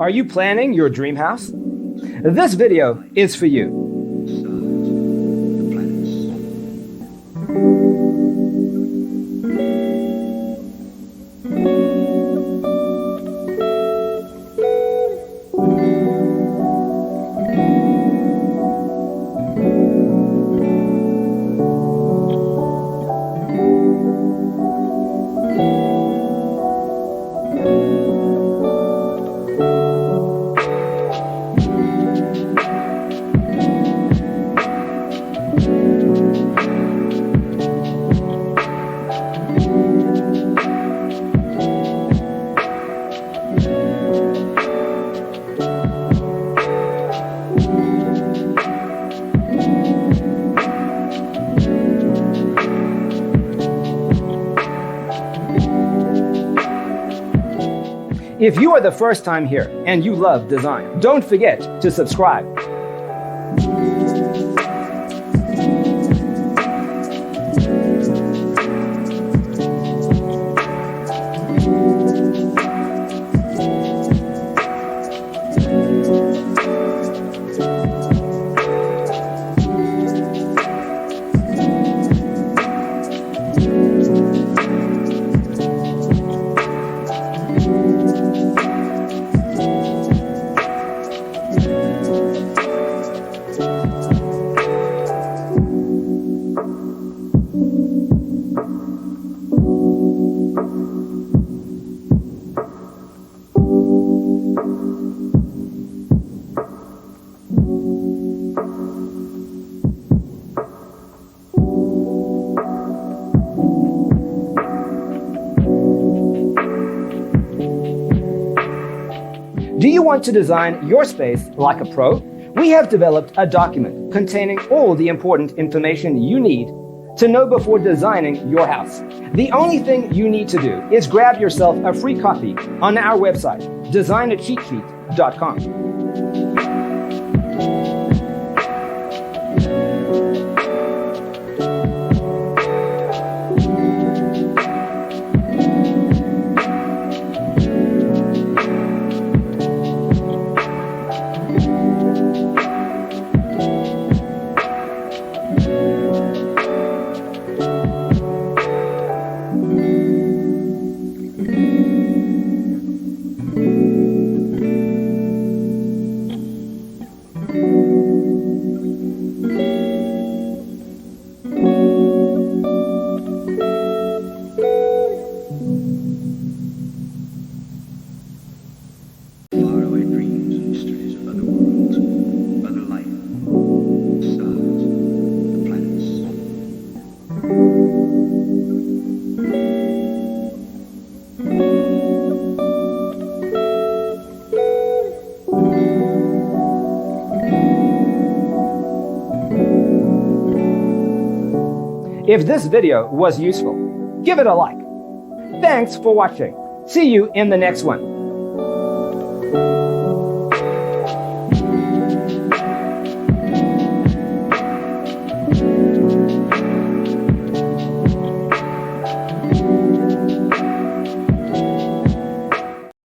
Are you planning your dream house? This video is for you. If you are the first time here and you love design, don't forget to subscribe. Do you want to design your space like a pro? We have developed a document containing all the important information you need to know before designing your house. The only thing you need to do is grab yourself a free copy on our website, designacheatsheet.com. If this video was useful, give it a like. Thanks for watching. See you in the next one.